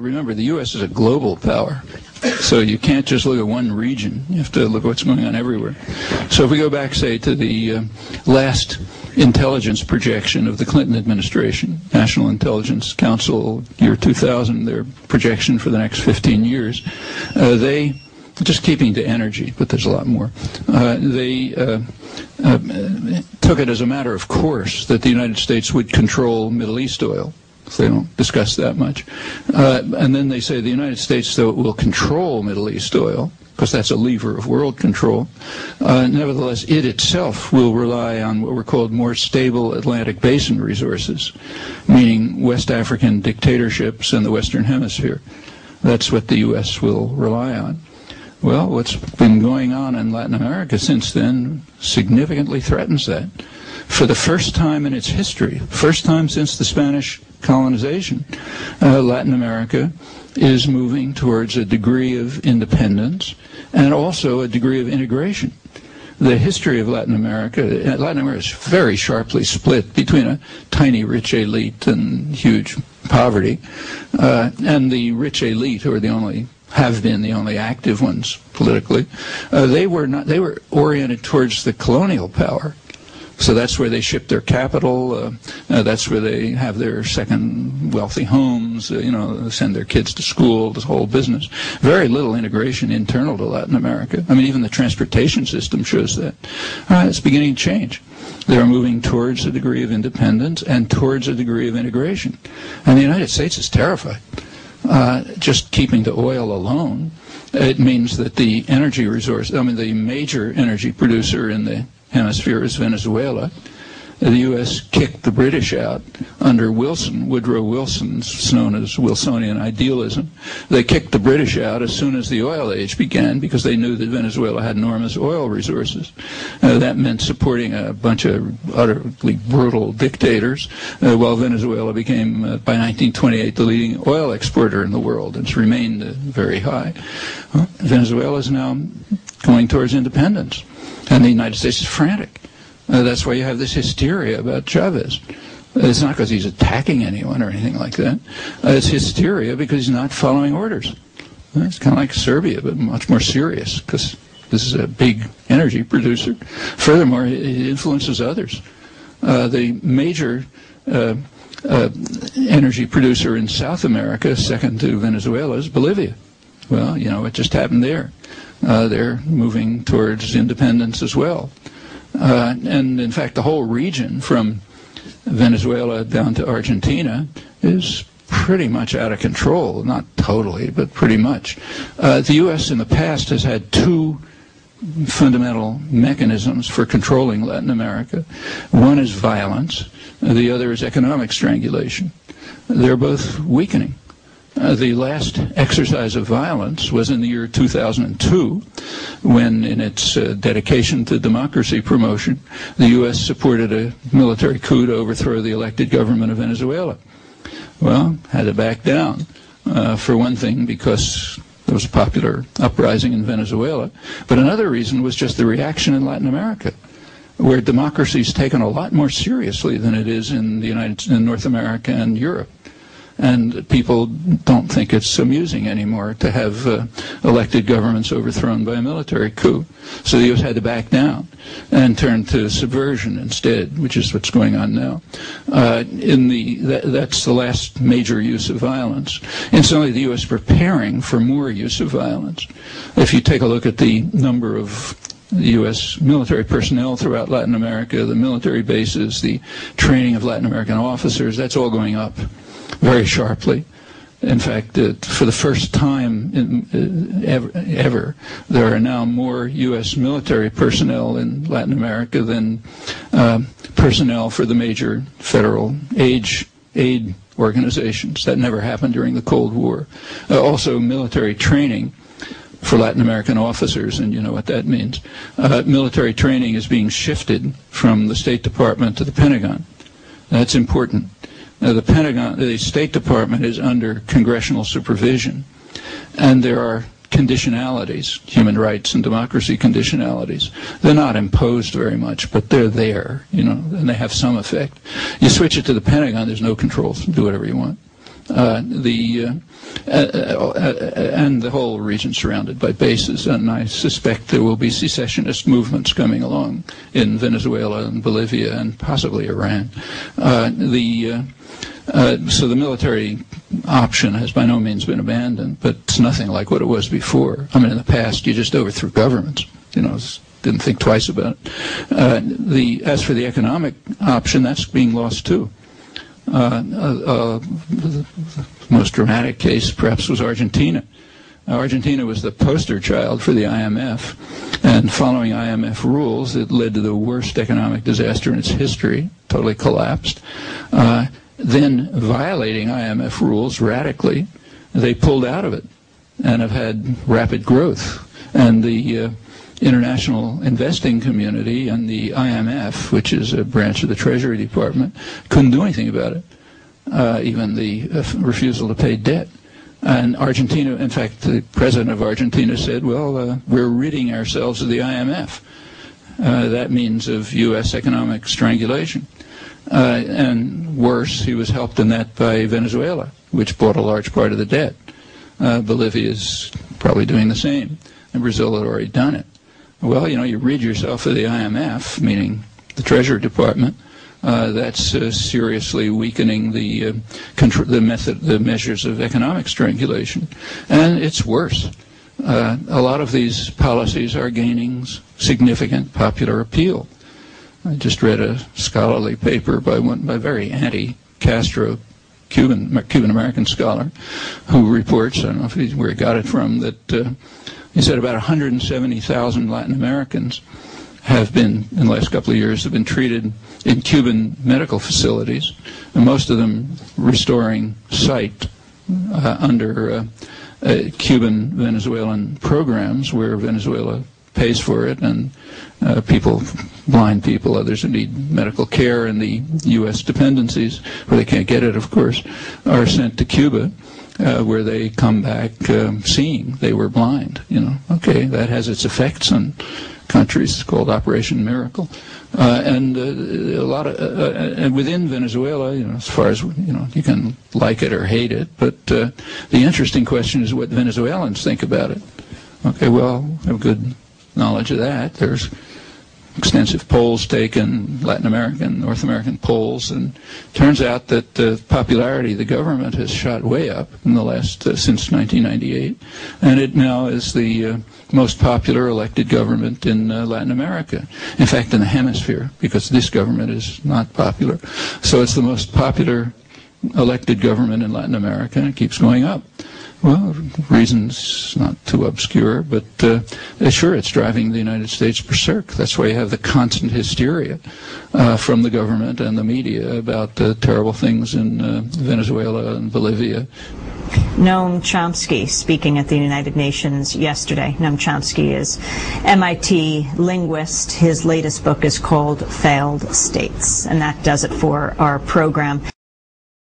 Remember, the U.S. is a global power, so you can't just look at one region. You have to look at what's going on everywhere. So if we go back, say, to the last intelligence projection of the Clinton administration, National Intelligence Council, year 2000, their projection for the next 15 years, they, just keeping to energy, but there's a lot more, they took it as a matter of course that the United States would control Middle East oil. So they don't discuss that much. And then they say the United States, though it will control Middle East oil, because that's a lever of world control, nevertheless, it itself will rely on what were called more stable Atlantic Basin resources, meaning West African dictatorships in the Western Hemisphere. That's what the U.S. will rely on. Well, what's been going on in Latin America since then significantly threatens that. For the first time in its history, first time since the Spanish colonization, Latin America is moving towards a degree of independence and also a degree of integration. The history of Latin America is very sharply split between a tiny rich elite and huge poverty, and the rich elite, who are have been the only active ones politically, they were oriented towards the colonial power. So that's where they ship their capital, that's where they have their second wealthy homes, send their kids to school, this whole business. Very little integration internal to Latin America. I mean, even the transportation system shows that. It's beginning to change. They're moving towards a degree of independence and towards a degree of integration. And the United States is terrified. Just keeping to oil alone, it means that the energy resource, the major energy producer in the hemisphere is Venezuela. The U.S. kicked the British out under Wilson, Woodrow Wilson's known as Wilsonian idealism. They kicked the British out as soon as the oil age began because they knew that Venezuela had enormous oil resources. That meant supporting a bunch of utterly brutal dictators, while Venezuela became, by 1928, the leading oil exporter in the world. It's remained very high. Venezuela is now going towards independence, and the United States is frantic. That's why you have this hysteria about Chavez. It's not because he's attacking anyone or anything like that. It's hysteria because he's not following orders. It's kind of like Serbia, but much more serious, because this is a big energy producer. Furthermore, it influences others. The major energy producer in South America, second to Venezuela, is Bolivia. Well, it just happened there. They're moving towards independence as well. And in fact, the whole region from Venezuela down to Argentina is pretty much out of control. Not totally, but pretty much. The U.S. in the past has had two fundamental mechanisms for controlling Latin America. One is violence. The other is economic strangulation. They're both weakening. The last exercise of violence was in the year 2002, when, in its dedication to democracy promotion, the U.S. supported a military coup to overthrow the elected government of Venezuela. Well, had to back down, for one thing, because there was a popular uprising in Venezuela, but another reason was just the reaction in Latin America, where democracy is taken a lot more seriously than it is in North America and Europe. And people don't think it's amusing anymore to have elected governments overthrown by a military coup. So the U.S. had to back down and turn to subversion instead, which is what's going on now. That's the last major use of violence. Incidentally, the U.S. is preparing for more use of violence. If you take a look at the number of the U.S. military personnel throughout Latin America, the military bases, the training of Latin American officers, that's all going up very sharply. In fact, for the first time ever, there are now more U.S. military personnel in Latin America than personnel for the major federal aid organizations. That never happened during the Cold War. Also, military training for Latin American officers, and you know what that means. Military training is being shifted from the State Department to the Pentagon. That's important. The State Department is under congressional supervision, and there are conditionalities, human rights and democracy conditionalities. They're not imposed very much, but they're there, and they have some effect. You switch it to the Pentagon, there's no controls. Do whatever you want. and the whole region surrounded by bases, and I suspect there will be secessionist movements coming along in Venezuela and Bolivia and possibly Iran. So the military option has by no means been abandoned, but it's nothing like what it was before. I mean, in the past, you just overthrew governments, didn't think twice about it. As for the economic option, that's being lost too. The most dramatic case perhaps was Argentina. Argentina was the poster child for the IMF, and following IMF rules, it led to the worst economic disaster in its history, totally collapsed. Then, violating IMF rules radically, they pulled out of it and have had rapid growth. And the international investing community and the IMF, which is a branch of the Treasury Department, couldn't do anything about it, even the refusal to pay debt. And Argentina, in fact, the president of Argentina said, well, we're ridding ourselves of the IMF. That means of U.S. economic strangulation. And worse, he was helped in that by Venezuela, which bought a large part of the debt. Bolivia is probably doing the same, and Brazil had already done it. Well, you rid yourself of the IMF, meaning the Treasury Department. That's seriously weakening the measures of economic strangulation, and it's worse. A lot of these policies are gaining significant popular appeal. I just read a scholarly paper by a very anti-Castro Cuban-American scholar who reports, I don't know where he got it from, that he said about 170,000 Latin Americans have been, in the last couple of years, have been treated in Cuban medical facilities, and most of them restoring sight under Cuban-Venezuelan programs where Venezuela pays for it, and blind people, others who need medical care in the U.S. dependencies, where they can't get it, of course, are sent to Cuba, where they come back seeing they were blind. Okay, that has its effects on countries. It's called Operation Miracle, and a lot of and within Venezuela, as far as you can like it or hate it, but the interesting question is what Venezuelans think about it. Okay, well, I have good knowledge of that. There's extensive polls taken, Latin American, North American polls, and it turns out that the popularity of the government has shot way up in the last, since 1998, and it now is the most popular elected government in Latin America. In fact, in the hemisphere, because this government is not popular. So it's the most popular elected government in Latin America, and it keeps going up. Well, reasons not too obscure, but sure, it's driving the United States berserk. That's why you have the constant hysteria from the government and the media about the terrible things in Venezuela and Bolivia. Noam Chomsky speaking at the United Nations yesterday. Noam Chomsky is MIT linguist. His latest book is called Failed States, and that does it for our program.